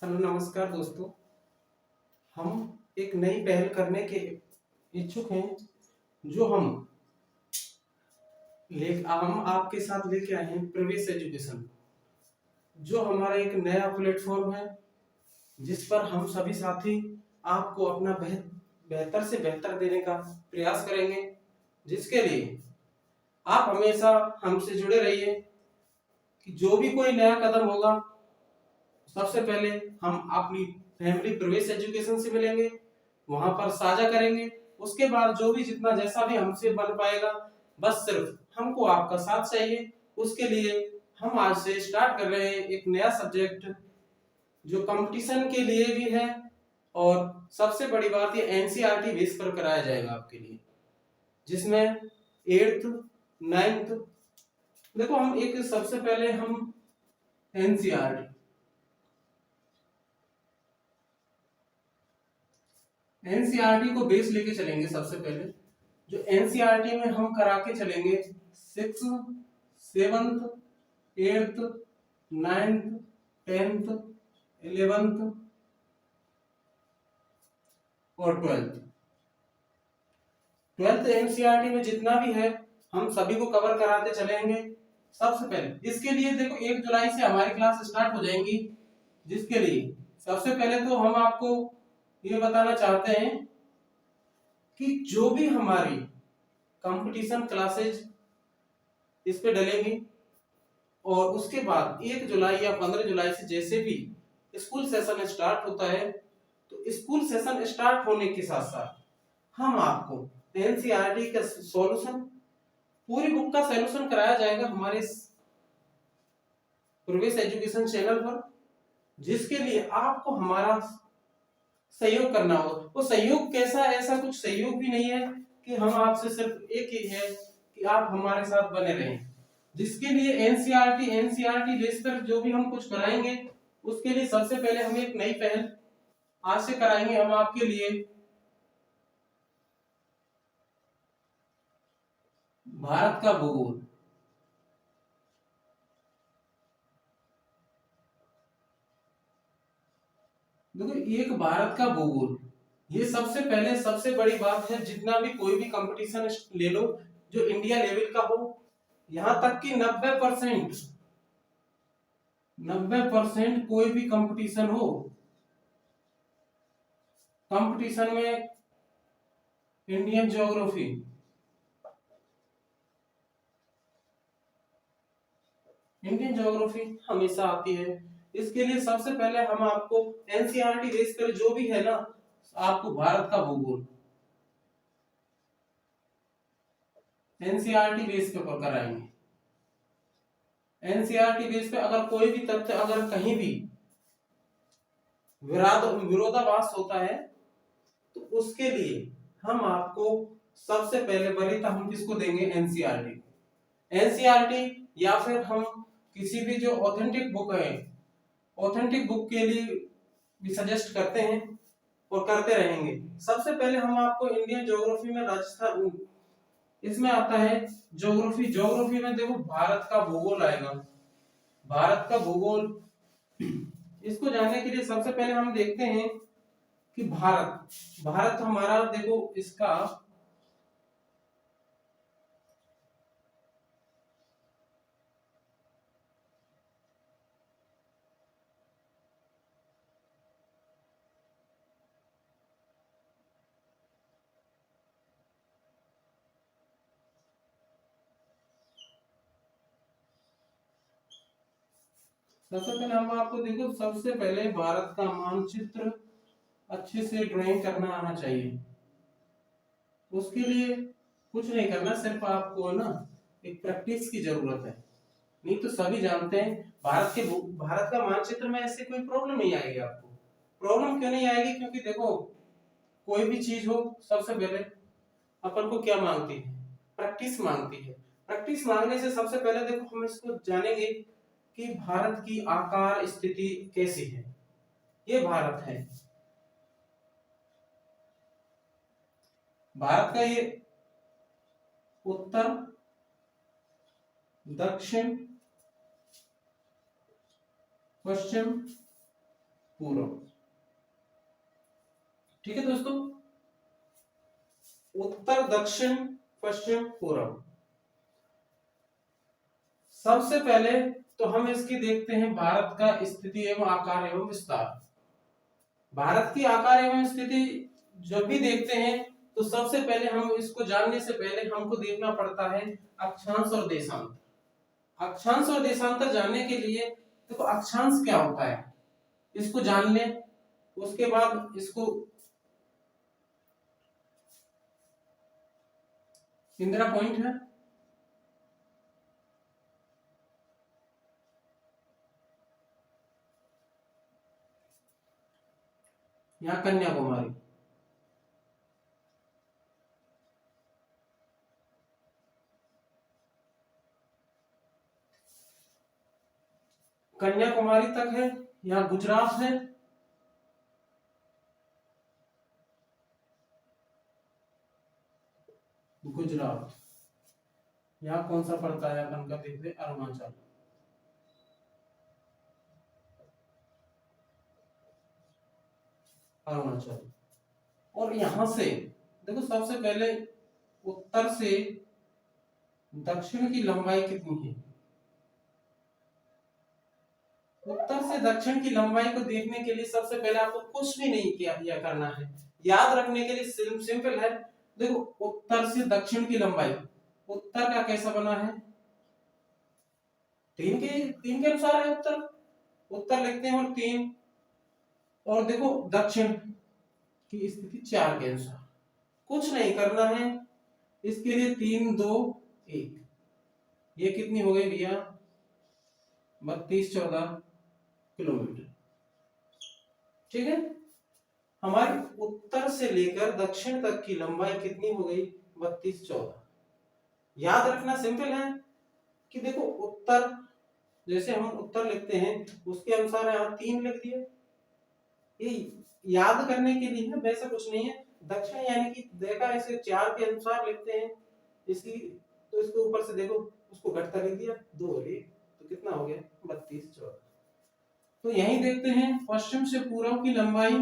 Hello नमस्कार दोस्तों। हम एक नई पहल करने के इच्छुक हैं जो हम आपके साथ लेके आए हैं प्रवेश एजुकेशन, जो हमारा एक नया प्लेटफॉर्म है जिस पर हम सभी साथी आपको अपना बेहतर से बेहतर देने का प्रयास करेंगे, जिसके लिए आप हमेशा हमसे जुड़े रहिए कि जो भी कोई नया कदम होगा सबसे पहले हम अपनी फैमिली प्रवेश एजुकेशन से मिलेंगे, वहां पर साझा करेंगे। उसके बाद जो भी जितना जैसा भी हमसे बन पाएगा, बस सिर्फ हमको आपका साथ चाहिए। उसके लिए हम आज से स्टार्ट कर रहे हैं एक नया सब्जेक्ट जो कंपटीशन के लिए भी है, और सबसे बड़ी बात ये एनसीईआरटी बेस पर कराया जाएगा आपके लिए, जिसमें 8th 9th देखो हम एक सबसे पहले हम एनसीईआरटी एनसीईआरटी को बेस लेके चलेंगे। सबसे पहले जो एनसीईआरटी में हम करा के चलेंगे 6th 7th 8th 9th 10th 11th और 12th एनसीईआरटी में जितना भी है हम सभी को कवर कराते चलेंगे। सबसे पहले इसके लिए देखो 1 जुलाई से हमारी क्लास स्टार्ट हो जाएंगी, जिसके लिए सबसे पहले तो हम आपको ये बताना चाहते हैं कि जो भी हमारी कंपटीशन क्लासेज इस पे डलेंगी, और उसके बाद 1 जुलाई या 15 जुलाई से जैसे भी स्कूल सेशन स्टार्ट होता है, तो स्कूल सेशन स्टार्ट होने के साथ साथ हम आपको एनसीईआरटी का सॉल्यूशन, पूरी बुक का सॉल्यूशन कराया जाएगा हमारे प्रवेश एजुकेशन चैनल पर, जिसके लिए आपको हमारा सहयोग करना हो। वो सहयोग कैसा, ऐसा कुछ सहयोग भी नहीं है कि हम आपसे सिर्फ एक ही है कि आप हमारे साथ बने रहें, जिसके लिए एनसीईआरटी बेस पर जो भी हम कुछ कराएंगे, उसके लिए सबसे पहले हम एक नई पहल आज से कराएंगे हम आपके लिए भारत का भूगोल। देखो एक भारत का भूगोल, ये सबसे पहले सबसे बड़ी बात है। जितना भी कोई भी कंपटीशन ले लो जो इंडिया लेवल का हो, यहां तक कि 90% कोई भी कंपटीशन हो, कंपटीशन में इंडियन ज्योग्राफी हमेशा आती है। इसके लिए सबसे पहले हम आपको एनसीईआरटी बेस पर जो भी है ना, आपको भारत का भूगोल एनसीईआरटी बेस पे कराएंगे। एनसीईआरटी बेस पे अगर कोई भी तथ्य, अगर कहीं भी विरोधाभास होता है, तो उसके लिए हम आपको सबसे पहले वरीयता हम किसको देंगे, एनसीईआरटी या फिर हम किसी भी जो ऑथेंटिक बुक है, ऑथेंटिक बुक के लिए भी सजेस्ट करते हैं और करते रहेंगे। सबसे पहले हम आपको इंडियन ज्योग्राफी में राजस्थान, इसमें आता है ज्योग्राफी में देखो भारत का भूगोल आएगा। भारत का भूगोल, इसको जानने के लिए सबसे पहले हम देखते हैं कि भारत हमारा, देखो इसका सबसे पहले हम आपको देखो, सबसे पहले भारत का मानचित्र अच्छे से ड्राइंग करना आना चाहिए। उसके लिए कुछ नहीं करना, सिर्फ आपको ना एक प्रैक्टिस की जरूरत है। नहीं तो सभी जानते हैं भारत का मानचित्र में ऐसे कोई प्रॉब्लम नहीं आएगी आपको। प्रॉब्लम क्यों नहीं आएगी, क्योंकि देखो कोई भी चीज हो, सबसे पहले अपन को क्या मांगती है, प्रैक्टिस मांगती है। प्रैक्टिस मांगने से सबसे पहले देखो हम इसको जानेंगे कि भारत की आकार स्थिति कैसी है। ये भारत है, भारत का ये उत्तर, दक्षिण, पश्चिम पूर्व। ठीक है दोस्तों, उत्तर, दक्षिण, पश्चिम, पूर्व। सबसे पहले तो हम इसकी देखते हैं भारत का स्थिति एवं आकार एवं विस्तार। भारत की आकार एवं स्थिति जब भी देखते हैं तो सबसे पहले हम इसको जानने से पहले हमको देखना पड़ता है अक्षांश और देशांतर। अक्षांश और देशांतर जानने के लिए देखो अक्षांश क्या होता है इसको जान लें, उसके बाद इसको इंदिरा पॉइंट है, यहाँ कन्याकुमारी। कन्याकुमारी तक है, यहाँ गुजरात है, गुजरात। यहाँ कौन सा पड़ता है अपन का देखते, अरुणाचल। अरुणाचल। और यहां से देखो सबसे पहले उत्तर से दक्षिण की लंबाई कितनी है। उत्तर से दक्षिण की लंबाई को देखने के लिए सबसे पहले आपको कुछ भी नहीं किया करना है, याद रखने के लिए सिंपल है। देखो उत्तर से दक्षिण की लंबाई, उत्तर का कैसा बना है, तीन के अनुसार है उत्तर, उत्तर लिखते हैं और 3, और देखो दक्षिण की स्थिति 4 के अनुसार। कुछ नहीं करना है इसके लिए, 3 2 1, ये कितनी हो गई भैया 32-14 किलोमीटर। ठीक है, हमारी उत्तर से लेकर दक्षिण तक की लंबाई कितनी हो गई 32-14। याद रखना सिंपल है कि देखो उत्तर, जैसे हम उत्तर लिखते हैं उसके अनुसार यहाँ 3 लिख दिया, ये याद करने के लिए है, वैसा कुछ नहीं है। दक्षिण यानी कि देखा इसे 4 के अनुसार लिखते हैं इसकी, तो इसके ऊपर से देखो उसको घटता लिख दिया 2 और 1, तो कितना हो गया 32-14। तो यही देखते हैं पश्चिम से पूर्व की लंबाई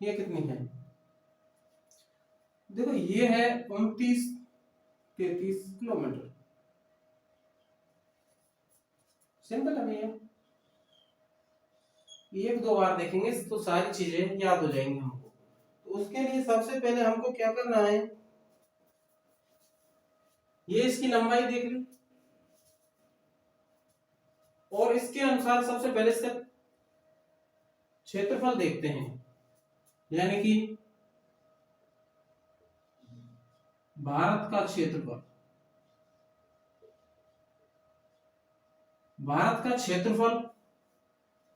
ये कितनी है, देखो ये है 29-33 किलोमीटर। सिंपल है भैया, 1-2 बार देखेंगे तो सारी चीजें याद हो जाएंगी हमको। तो उसके लिए सबसे पहले हमको क्या करना है, ये इसकी लंबाई देख ली और इसके अनुसार सबसे पहले इसका क्षेत्रफल देखते हैं, यानी कि भारत का क्षेत्रफल, भारत का क्षेत्रफल।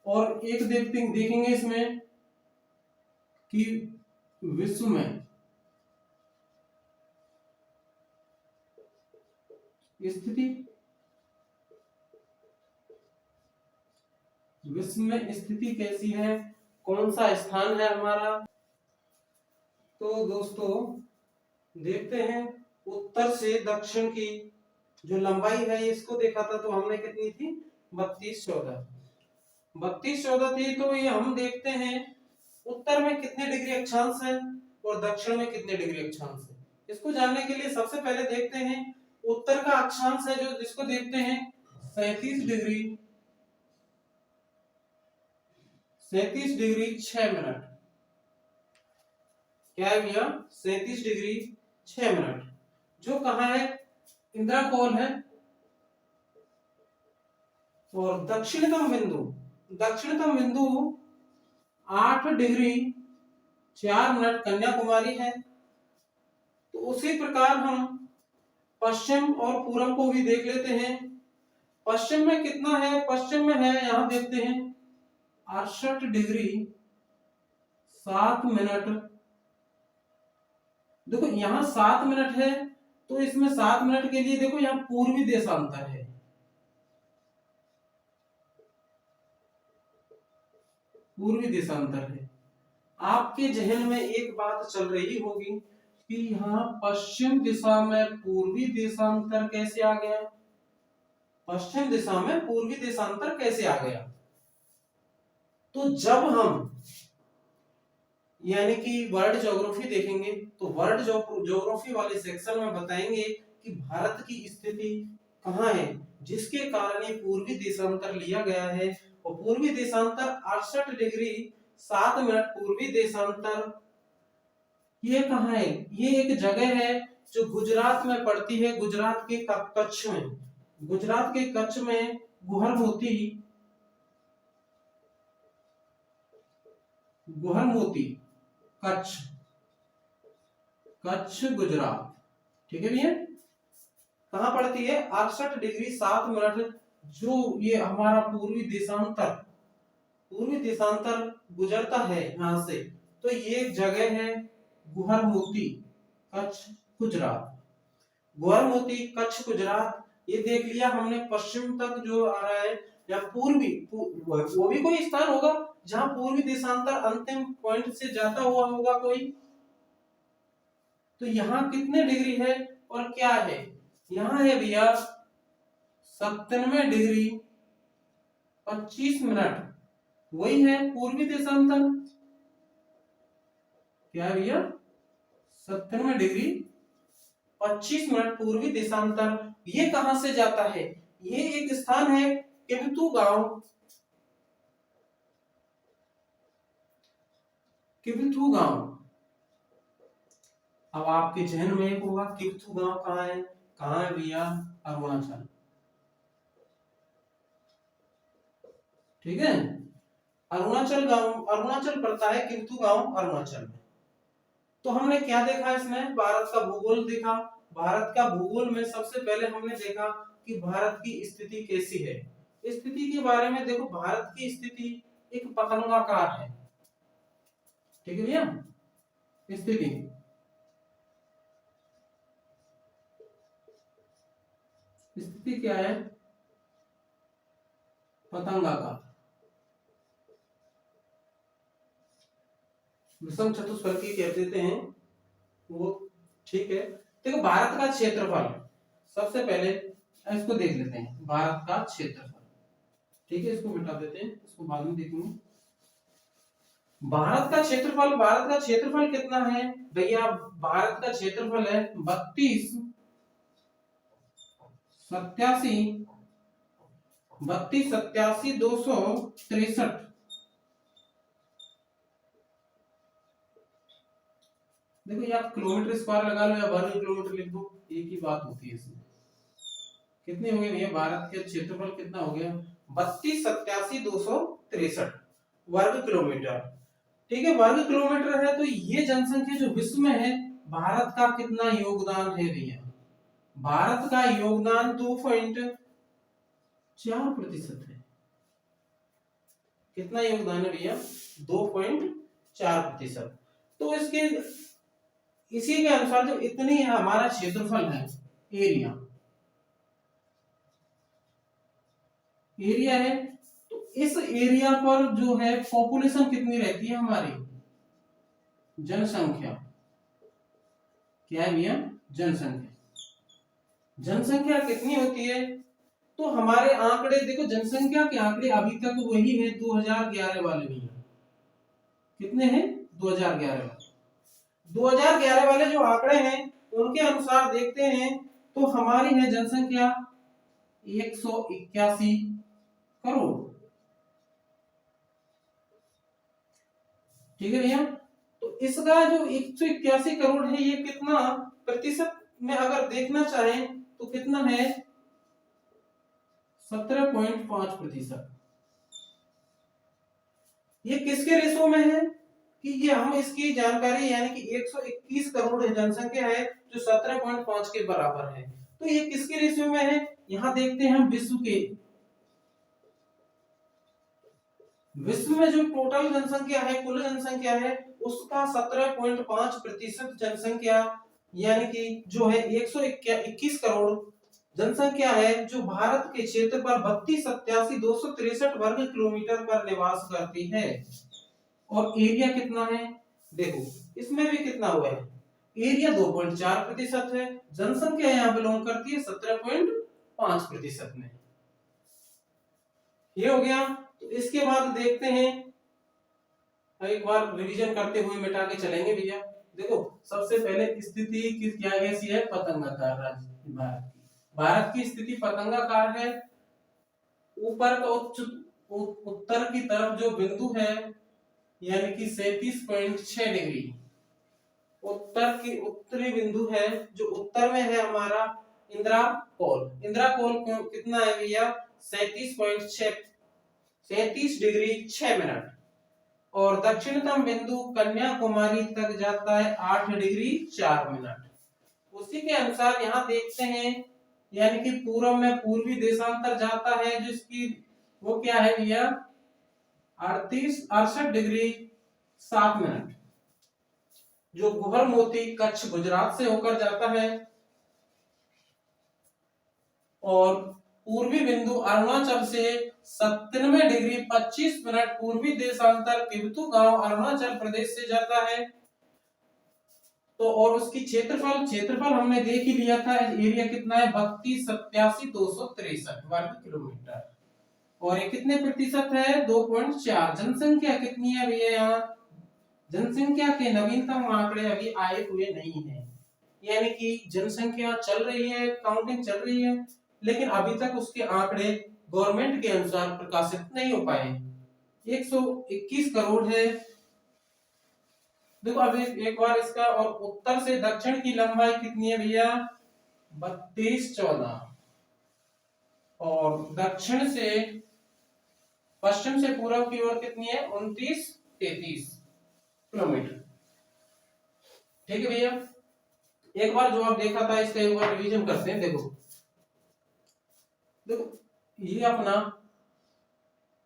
और एक देखेंगे इसमें कि विश्व में स्थिति, विश्व में स्थिति कैसी है, कौन सा स्थान है हमारा। तो दोस्तों देखते हैं उत्तर से दक्षिण की जो लंबाई है इसको देखा था तो हमने कितनी थी 32-14 थी। तो ये हम देखते हैं उत्तर में कितने डिग्री अक्षांश है और दक्षिण में कितने डिग्री अक्षांश है। इसको जानने के लिए सबसे पहले देखते हैं उत्तर का अक्षांश है जो जिसको देखते हैं 37 डिग्री 6 मिनट। क्या है भैया 37 डिग्री 6 मिनट, जो कहाँ है इंदिरा कोल है। और दक्षिणतम बिंदु 8 डिग्री 4 मिनट कन्याकुमारी है। तो उसी प्रकार हम पश्चिम और पूर्व को भी देख लेते हैं। पश्चिम में कितना है, पश्चिम में है यहां देखते हैं 68 डिग्री 7 मिनट। देखो यहां 7 मिनट है तो इसमें 7 मिनट के लिए देखो यहां पूर्वी देशांतर है, पूर्वी देशांतर है। आपके जहन में एक बात चल रही होगी कि यहाँ पश्चिम दिशा में पूर्वी देशांतर कैसे आ गया, पश्चिम दिशा में पूर्वी देशांतर कैसे आ गया। तो जब हम यानी कि वर्ल्ड ज्योग्राफी देखेंगे तो वर्ल्ड ज्योग्राफी वाले सेक्शन में बताएंगे कि भारत की स्थिति कहाँ है, जिसके कारण ये पूर्वी देशांतर लिया गया है। और पूर्वी देशांतर 68 डिग्री 7 मिनट पूर्वी देशांतर ये कहाँ है, ये एक जगह है जो गुजरात में पड़ती है, गुजरात के कच्छ में, गुजरात के कच्छ में गुहरमोती, गुहरमोती कच्छ, कच्छ गुजरात, ठीक है भैया। कहाँ पड़ती है, 68 डिग्री 7 मिनट, जो ये हमारा पूर्वी देशांतर, पूर्वी देशांतर गुजरता है यहाँ से, तो ये जगह है गुहरमोती कच्छ गुजरात, गुहरमोती कच्छ गुजरात। ये देख लिया हमने। पश्चिम तक जो आ रहा है या पूर्वी वो भी कोई स्थान होगा जहां पूर्वी देशांतर अंतिम पॉइंट से जाता हुआ होगा कोई। तो यहाँ कितने डिग्री है और क्या है, यहाँ है भैया 97 डिग्री 25 मिनट, वही है पूर्वी देशांतर। क्या है भैया, 97 डिग्री 25 मिनट पूर्वी देशांतर। ये कहां से जाता है, ये एक स्थान है किबथू गांव, किबथू गांव। अब आपके जहन में एक होगा किबथू गांव कहाँ है, कहाँ है भैया, अरुणाचल, ठीक है। अरुणाचल गांव, अरुणाचल पड़ता है किबथू गांव अरुणाचल में। तो हमने क्या देखा इसमें, भारत का भूगोल देखा। भारत का भूगोल में सबसे पहले हमने देखा कि भारत की स्थिति कैसी है। स्थिति के बारे में देखो, भारत की स्थिति एक पतंगाकार है, ठीक है भैया। स्थिति स्थिति क्या है, पतंगाकार, विषम चतुष्फलकी कह देते हैं वो, ठीक है। देखो भारत का क्षेत्रफल, सबसे पहले इसको देख लेते हैं, भारत का क्षेत्रफल, ठीक है। इसको मिटा देते हैं, इसको बाद में देखेंगे। भारत का क्षेत्रफल, भारत का क्षेत्रफल कितना है भैया, भारत का क्षेत्रफल है 32 87 देखो ये आप किलोमीटर स्क्वायर लगा लो या वर्ग किलोमीटर लिख दो, एक ही बात होती है इसमें। कितने हो गए भैया, भारत के क्षेत्रफल कितना हो गया, 32 87 263 वर्ग किलोमीटर, ठीक है। वर्ग किलोमीटर है तो ये जनसंख्या जो विश्व में है, भारत का कितना योगदान है भैया, भारत का योगदान 2.4% है। कितना योगदान है भैया, 2.4%। तो इसके इसी के अनुसार जो इतनी है हमारा क्षेत्रफल है, एरिया, एरिया है, तो इस एरिया पर जो है पॉपुलेशन कितनी रहती है हमारी, जनसंख्या, क्या है भैया, जनसंख्या, जनसंख्या कितनी होती है। तो हमारे आंकड़े देखो, जनसंख्या के आंकड़े अभी तक वही है 2011 वाले भैया, कितने हैं 2011 वाले, 2011 वाले जो आंकड़े हैं उनके अनुसार देखते हैं तो हमारी है जनसंख्या 181 करोड़, ठीक है भैया। तो इसका जो 181 करोड़ है, ये कितना प्रतिशत में अगर देखना चाहें तो कितना है, 17.5%। ये किसके रेशो में है कि ये हम इसकी जानकारी, यानी कि 121 करोड़ जनसंख्या है जो 17.5 के बराबर है, तो ये किसके रेशियो में है, यहां देखते हैं हम विश्व के, विश्व में जो टोटल जनसंख्या है, कुल जनसंख्या है, उसका 17.5% जनसंख्या, यानी कि जो है 121 करोड़ जनसंख्या है, जो भारत के क्षेत्र पर 32 87 263 वर्ग किलोमीटर पर निवास करती है। और एरिया कितना है, देखो इसमें भी कितना हुआ है, एरिया 2.4% है, जनसंख्या यहाँ बिलोंग करती है 17.5% में। ये हो गया। तो इसके बाद देखते हैं एक बार रिवीजन करते हुए मिटा के चलेंगे भैया। देखो सबसे पहले स्थिति किस क्या कैसी है, पतंगाकार राज्य भारत की स्थिति पतंगाकार है। ऊपर का उत्तर की तरफ जो बिंदु है यानी कि 37.6 डिग्री उत्तर की उत्तरी बिंदु है, जो उत्तर में है हमारा इंदिरा कोल। इंदिरा कोल कितना है भैया, 37 डिग्री 6 मिनट। और दक्षिणतम बिंदु कन्याकुमारी तक जाता है 8 डिग्री 4 मिनट। उसी के अनुसार यहाँ देखते हैं, यानी कि पूर्व में पूर्वी देशांतर जाता है, जिसकी वो क्या है भैया 68 डिग्री 7 मिनट, जो गुहर मोती कच्छ गुजरात से होकर जाता है। और पूर्वी बिंदु अरुणाचल से 97 डिग्री 25 मिनट पूर्वी देशांतर किबतू गांव अरुणाचल प्रदेश से जाता है। तो और उसकी क्षेत्रफल हमने देख ही लिया था, एरिया कितना है 32,87,263 वर्ग किलोमीटर। और ये कितने प्रतिशत है 2.4। जनसंख्या कितनी है भैया, यहाँ जनसंख्या के नवीनतम आंकड़े अभी आए हुए नहीं है, यानी कि जनसंख्या चल रही है, काउंटिंग चल रही है, लेकिन अभी तक उसके आंकड़े गवर्नमेंट के अनुसार प्रकाशित नहीं हो पाए। 121 करोड़ है। देखो अभी एक बार इसका, और उत्तर से दक्षिण की लंबाई कितनी है भैया 3214, और दक्षिण से पश्चिम से पूर्व की ओर कितनी है 2933 किलोमीटर। ठीक है भैया, एक बार जो आप देखा था इसका एक बार रिवीजन करते हैं। देखो ये अपना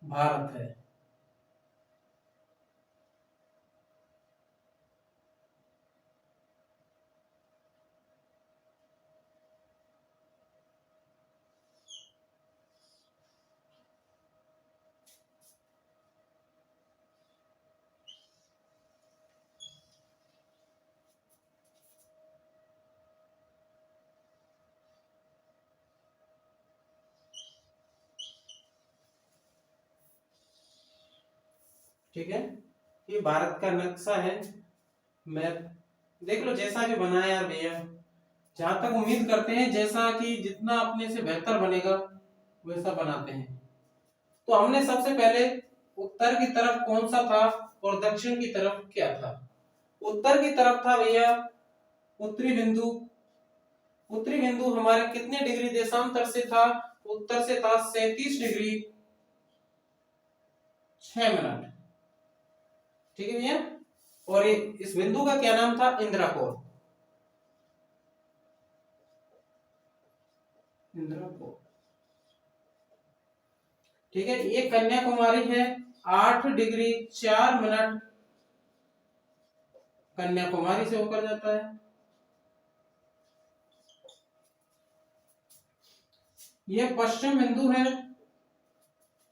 भारत है, ठीक है, ये भारत का नक्शा है, मैप देख लो जैसा भी बनाया यार भैया। जहां तक उम्मीद करते हैं जैसा कि जितना अपने से बेहतर बनेगा वैसा बनाते हैं। तो हमने सबसे पहले उत्तर की तरफ कौन सा था और दक्षिण की तरफ क्या था। उत्तर की तरफ था भैया उत्तरी बिंदु। उत्तरी बिंदु हमारे कितने डिग्री देशांतर से था, उत्तर से था 37 डिग्री 6 मिनट। ठीक है भैया, और इस बिंदु का क्या नाम था, इंदिरा कोल। इंदिरा कोल, ठीक है। ये कन्याकुमारी है, 8 डिग्री 4 मिनट कन्याकुमारी से होकर जाता है। ये पश्चिम बिंदु है,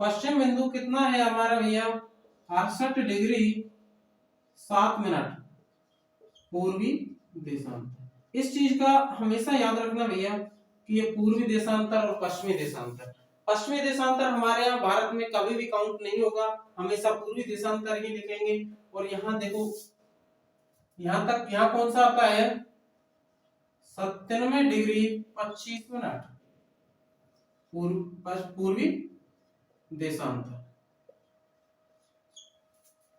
पश्चिम बिंदु कितना है हमारा भैया 68 डिग्री 7 मिनट पूर्वी देशांतर। इस चीज का हमेशा याद रखना भैया कि ये पूर्वी देशांतर और पश्चिमी देशांतर, पश्चिमी देशांतर हमारे यहाँ भारत में कभी भी काउंट नहीं होगा, हमेशा पूर्वी देशांतर ही लिखेंगे। और यहाँ देखो यहाँ तक, यहाँ कौन सा आता है 97 डिग्री 25 मिनट पूर्वी देशांतर।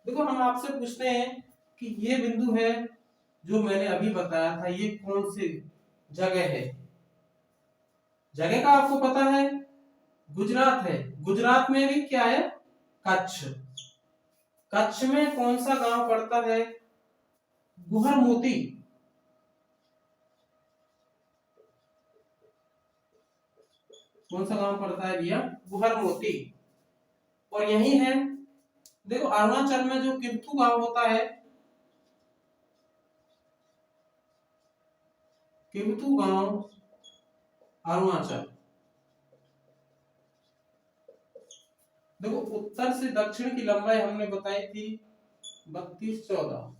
देखो हम आपसे पूछते हैं कि ये बिंदु है जो मैंने अभी बताया था, ये कौन सी जगह है। जगह का आपको पता है गुजरात है। गुजरात में भी क्या है कच्छ। कच्छ में कौन सा गांव पड़ता है गुहर मोती। कौन सा गांव पड़ता है भैया गुहर मोती। और यही है देखो अरुणाचल में जो किबथू गांव होता है, किबथू गांव अरुणाचल। देखो उत्तर से दक्षिण की लंबाई हमने बताई थी 3214,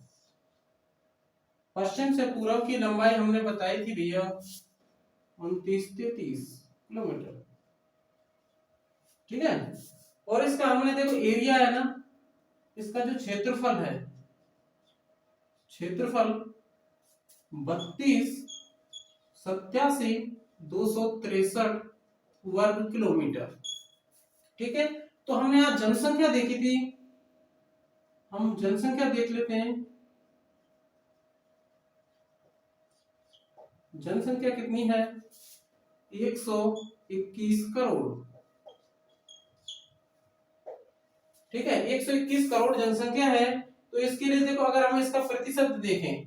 पश्चिम से पूर्व की लंबाई हमने बताई थी भैया 2933 किलोमीटर। ठीक है, और इसका हमने देखो एरिया है ना इसका जो क्षेत्रफल है, क्षेत्रफल 32,87,263 वर्ग किलोमीटर। ठीक है, तो हमने यहाँ जनसंख्या देखी थी, हम जनसंख्या देख लेते हैं। जनसंख्या कितनी है? 121 करोड़। ठीक है, 121 करोड़ जनसंख्या है। तो इसके लिए देखो, अगर हम इसका प्रतिशत देखें,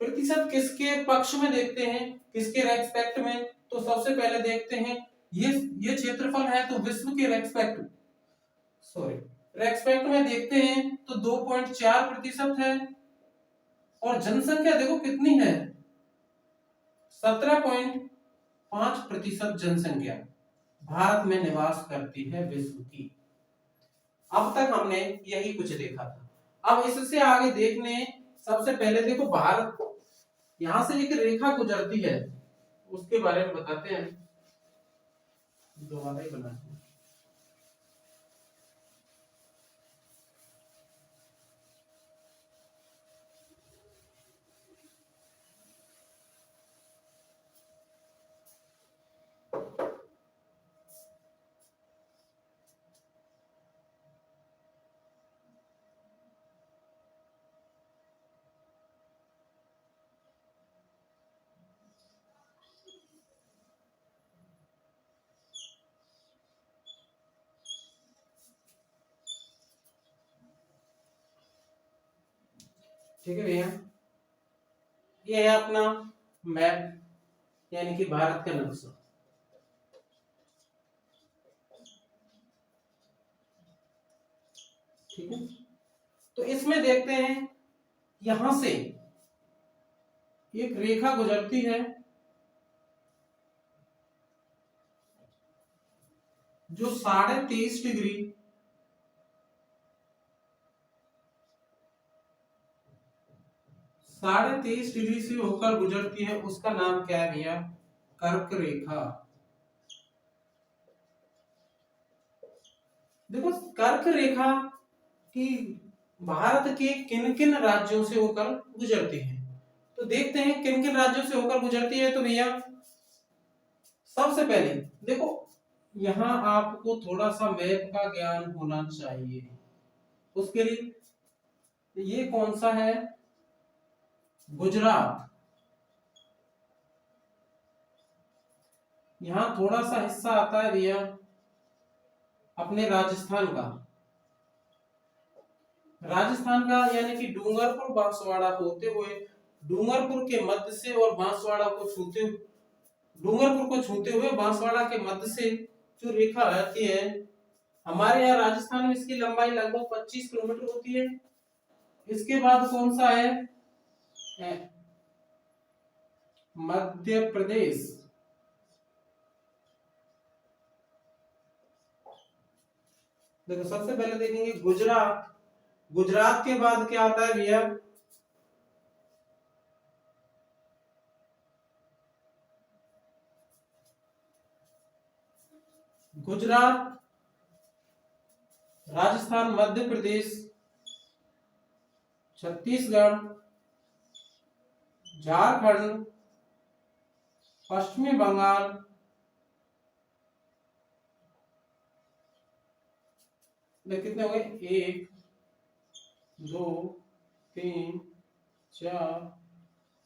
प्रतिशत किसके पक्ष में देखते हैं, किसके रेस्पेक्ट में, तो सबसे पहले देखते हैं ये क्षेत्रफल है तो विश्व के रेस्पेक्ट में देखते हैं तो 2.4% है। और जनसंख्या देखो कितनी है, 17.5% जनसंख्या भारत में निवास करती है विश्व की। अब तक हमने यही कुछ देखा था। अब इससे आगे देखने, सबसे पहले देखो भारत, यहां से एक रेखा गुजरती है, उसके बारे में बताते हैं। दोबारा ही बनाते हैं। ठीक है भैया, ये है अपना मैप, यानी कि भारत का नक्शा। ठीक है, तो इसमें देखते हैं, यहां से एक रेखा गुजरती है जो 23.5 डिग्री से होकर गुजरती है। उसका नाम क्या है भैया? कर्क रेखा। देखो कर्क रेखा की भारत के किन किन राज्यों से होकर गुजरती है, तो देखते हैं किन किन राज्यों से होकर गुजरती है। तो भैया सबसे पहले देखो, यहां आपको थोड़ा सा मैप का ज्ञान होना चाहिए। उसके लिए ये कौन सा है? गुजरात। यहां थोड़ा सा हिस्सा आता है भैया अपने राजस्थान का, यानी कि डूंगरपुर बांसवाड़ा होते हुए, डूंगरपुर के मध्य से और बांसवाड़ा को छूते, डूंगरपुर को छूते हुए बांसवाड़ा के मध्य से जो रेखा आती है, हमारे यहाँ राजस्थान में इसकी लंबाई लगभग 25 किलोमीटर होती है। इसके बाद कौन सा है? मध्य प्रदेश। देखो सबसे पहले देखेंगे गुजरात। गुजरात के बाद क्या आता है भैया? गुजरात, राजस्थान, मध्य प्रदेश, छत्तीसगढ़, झारखंड, पश्चिमी बंगाल, कितने हो गए? 1 2 3 4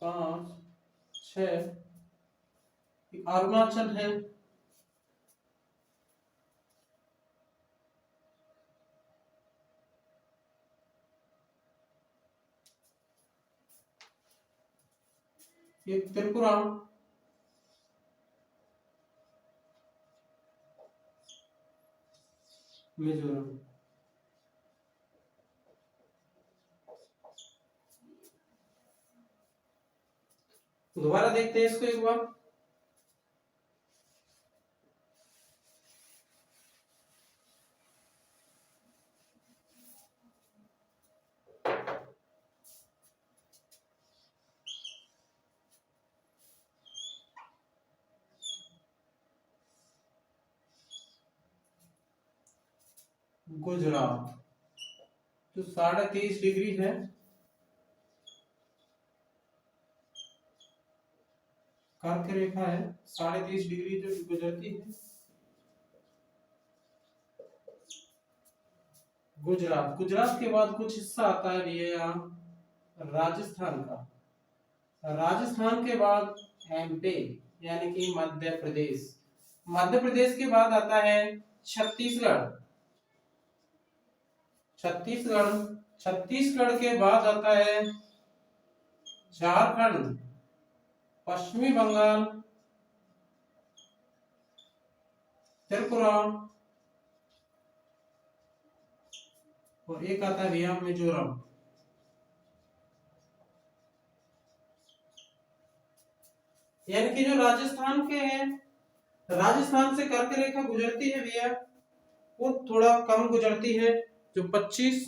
5 6, अरुणाचल है, एक त्रिपुरा, मिजोरम। दोबारा देखते हैं इसको एक बार। गुजरात, जो 23.5 डिग्री है, कर्क रेखा है 23.5 डिग्री जो गुजरती है गुजरात। गुजरात के बाद कुछ हिस्सा आता है ये यहाँ राजस्थान का। राजस्थान के बाद एमपी यानी कि मध्य प्रदेश। मध्य प्रदेश के बाद आता है छत्तीसगढ़। छत्तीसगढ़ छत्तीसगढ़ के बाद आता है झारखंड, पश्चिमी बंगाल, त्रिपुरा और एक आता है भैया मिजोरम। यानी कि जो राजस्थान के हैं, राजस्थान से कर्क रेखा गुजरती है भैया, वो थोड़ा कम गुजरती है, जो 25।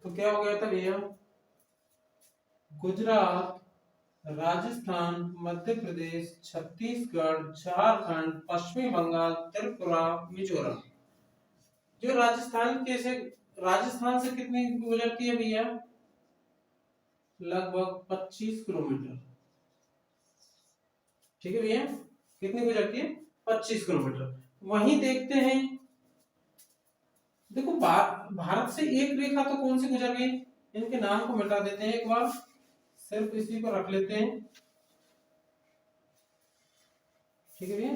तो क्या हो गया था भैया, गुजरात, राजस्थान, मध्य प्रदेश, छत्तीसगढ़, झारखंड, पश्चिमी बंगाल, त्रिपुरा, मिजोरम। जो राजस्थान से कितनी गुजरती है भैया, लगभग 25 किलोमीटर। ठीक है भैया, कितनी गुजरती है, 25 किलोमीटर। वहीं देखते हैं, देखो भारत से एक रेखा तो कौन सी गुजर गई, इनके नाम को मिटा देते हैं एक बार, सिर्फ इसी को रख लेते हैं। ठीक है भैया,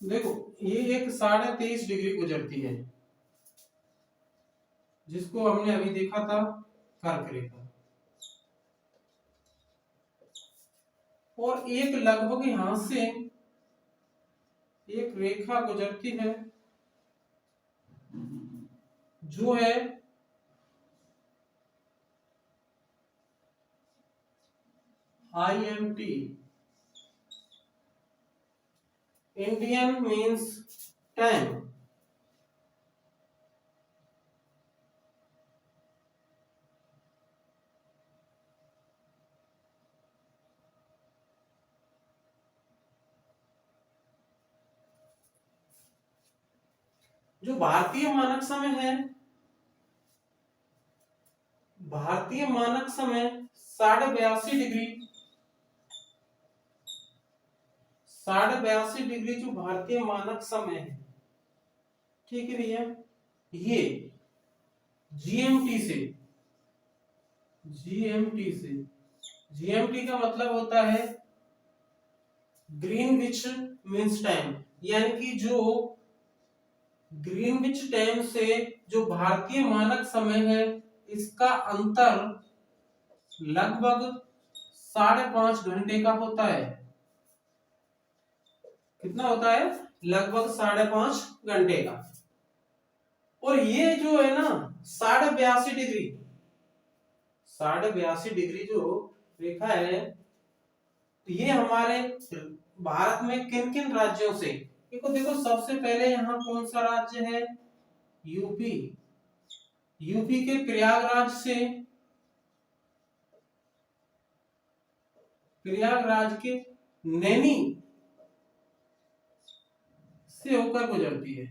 देखो ये एक 23.5 डिग्री गुजरती है, जिसको हमने अभी देखा था कर्क रेखा, और एक लगभग यहां से एक रेखा गुजरती है जो है IMT, इंडियन मीन्स टाइम। जो भारतीय मानक समय है, भारतीय मानक समय 82.5 डिग्री, 82.5 डिग्री जो भारतीय मानक समय है। ठीक है भैया, ये जीएमटी का मतलब होता है ग्रीनविच मीन्स टाइम, यानी कि जो ग्रीनविच टाइम से जो भारतीय मानक समय है, इसका अंतर लगभग 5.5 घंटे का होता है। कितना होता है, लगभग 5.5 घंटे का। और ये जो है ना 82.5 डिग्री, 82.5 डिग्री जो रेखा है, ये हमारे भारत में किन किन राज्यों से, देखो सबसे पहले यहाँ कौन सा राज्य है, यूपी। यूपी के प्रयागराज से, प्रयागराज के नैनी से होकर गुजरती है,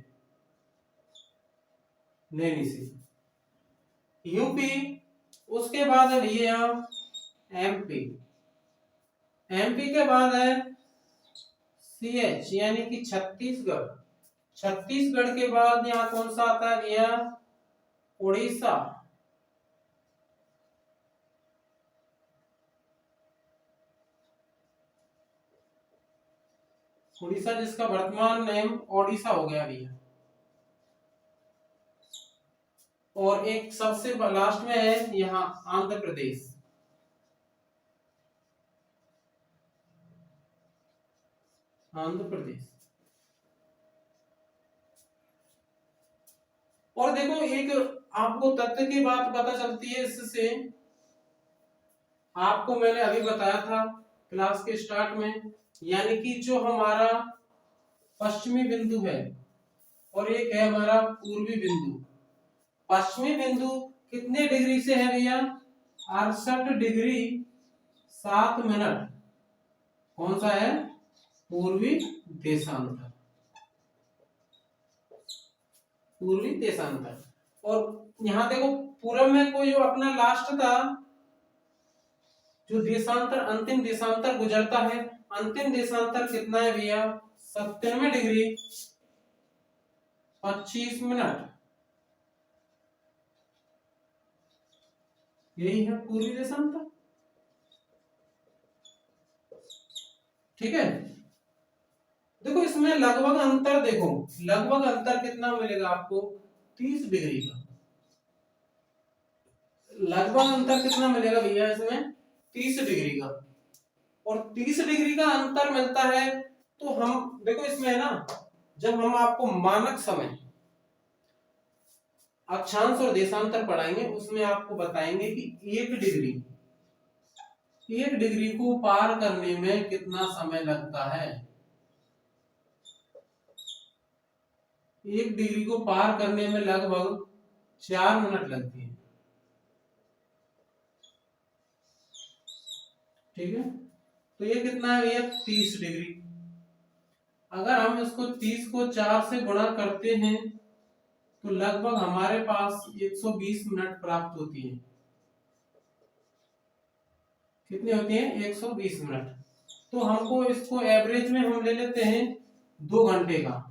नैनी से यूपी। उसके बाद है भैया एमपी, एमपी के बाद है CH यानी कि छत्तीसगढ़। छत्तीसगढ़ के बाद यहाँ कौन सा आता है भैया, उड़ीसा। उड़ीसा जिसका वर्तमान नेम ओडिशा हो गया भैया। और एक सबसे लास्ट में है यहाँ आंध्र प्रदेश। आंध्र प्रदेश। और देखो एक आपको तथ्य की बात पता चलती है इससे, आपको मैंने अभी बताया था क्लास के स्टार्ट में, यानी कि जो हमारा पश्चिमी बिंदु है और एक है हमारा पूर्वी बिंदु। पश्चिमी बिंदु कितने डिग्री से है भैया, 68 डिग्री 7 मिनट। कौन सा है, पूर्वी देशांतर। पूर्वी देशांतर। और यहाँ देखो पूर्व में कोई जो अपना लास्ट था, जो देशांतर अंतिम देशांतर गुजरता है, अंतिम देशांतर कितना है भैया? 97 डिग्री 25 मिनट। यही है पूर्वी देशांतर। ठीक है, देखो इसमें लगभग अंतर, देखो लगभग अंतर कितना मिलेगा आपको? 30 डिग्री का। लगभग अंतर कितना मिलेगा भैया इसमें? 30 डिग्री का। और 30 डिग्री का अंतर मिलता है तो हम देखो इसमें है ना, जब हम आपको मानक समय अक्षांश और देशांतर पढ़ाएंगे उसमें आपको बताएंगे कि 1 डिग्री को पार करने में कितना समय लगता है। 1 डिग्री को पार करने में लगभग 4 मिनट लगती है। ठीक है, तो ये कितना है भैया? 30 डिग्री। अगर हम इसको 30 को 4 से गुणा करते हैं तो लगभग हमारे पास 120 मिनट प्राप्त होती है। कितनी होती है? 120 मिनट। तो हमको इसको एवरेज में हम ले लेते हैं 2 घंटे का।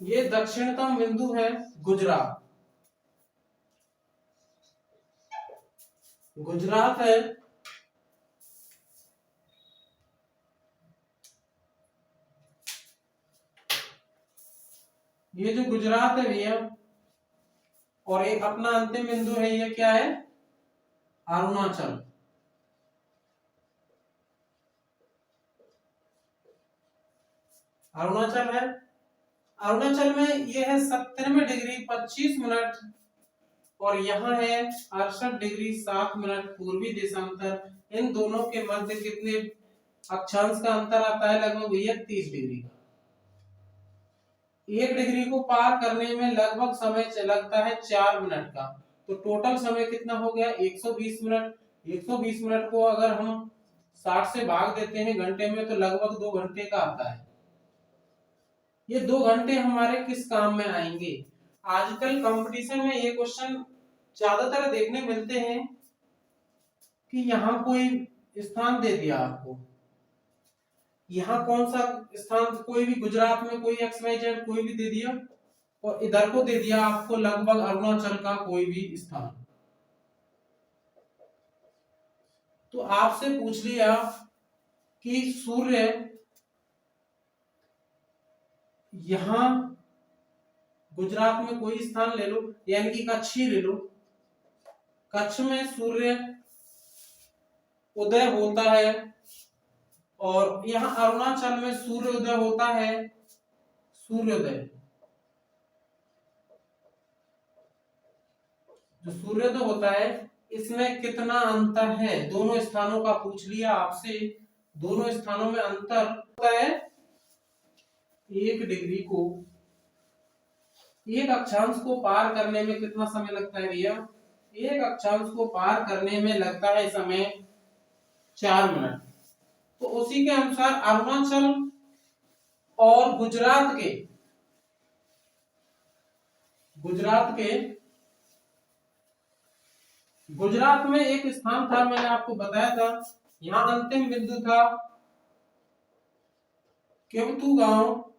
ये दक्षिणतम बिंदु है गुजरात। गुजरात है, ये जो गुजरात है भैया, और एक अपना अंतिम बिंदु है, ये क्या है? अरुणाचल। अरुणाचल है, अरुणाचल में ये है 97 डिग्री 25 मिनट, और यहाँ है 68 डिग्री 7 मिनट पूर्वी देशांतर। इन दोनों के मध्य कितने अक्षांश का अंतर आता है? लगभग भैया 30 डिग्री का। 1 डिग्री को पार करने में लगभग समय लगता है 4 मिनट का। तो टोटल समय कितना हो गया? 120 मिनट। 120 मिनट को अगर हम 60 से भाग देते हैं घंटे में तो लगभग 2 घंटे का आता है। ये 2 घंटे हमारे किस काम में आएंगे? आजकल कंपटीशन में ये क्वेश्चन ज्यादातर देखने मिलते हैं कि यहाँ कोई स्थान दे दिया आपको, यहाँ कौन सा स्थान, कोई भी गुजरात में कोई XYZ कोई भी दे दिया, और इधर को दे दिया आपको लगभग अरुणाचल का कोई भी स्थान। तो आपसे पूछ लिया कि सूर्य यहां गुजरात में कोई स्थान ले लो, यानी कि कच्छ ही ले लो। कच्छ में सूर्य उदय होता है, और यहाँ अरुणाचल में सूर्योदय होता है, सूर्योदय। जो सूर्योदय होता है इसमें कितना अंतर है? दोनों स्थानों का पूछ लिया आपसे। दोनों स्थानों में अंतर होता है 1 डिग्री को, एक अक्षांश को पार करने में कितना समय लगता है भैया? एक अक्षांश को पार करने में लगता है समय 4 मिनट। तो उसी के अनुसार अरुणाचल और गुजरात में एक स्थान था, मैंने आपको बताया था, यहाँ अंतिम बिंदु था केवतू गांव,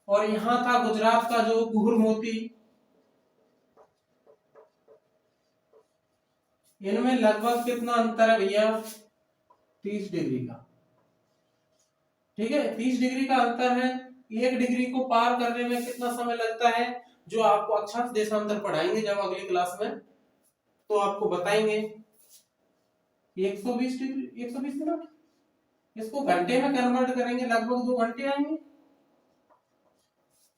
और यहाँ था गुजरात का जो गुहुर मोती। इनमें लगभग कितना अंतर है भैया? 30 डिग्री का। ठीक है, 30 डिग्री का अंतर है। 1 डिग्री को पार करने में कितना समय लगता है, जो आपको अक्षांश देशांतर पढ़ाएंगे जब अगली क्लास में, तो आपको बताएंगे। 120 डिग्री 120 मिनट, इसको घंटे में कन्वर्ट करेंगे लगभग 2 घंटे आएंगे।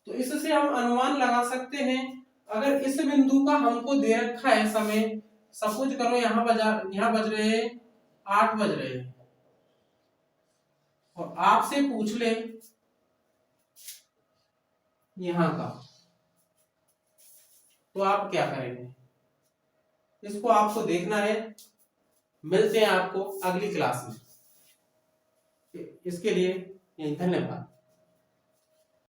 तो इससे हम अनुमान लगा सकते हैं, अगर इस बिंदु का हमको दे रखा है समय, सपोज करो यहाँ बज रहे 8 बज रहे हैं, और आपसे पूछ ले यहाँ का, तो आप क्या करेंगे? इसको आपको देखना है। मिलते हैं आपको अगली क्लास में। इसके लिए यही, धन्यवाद।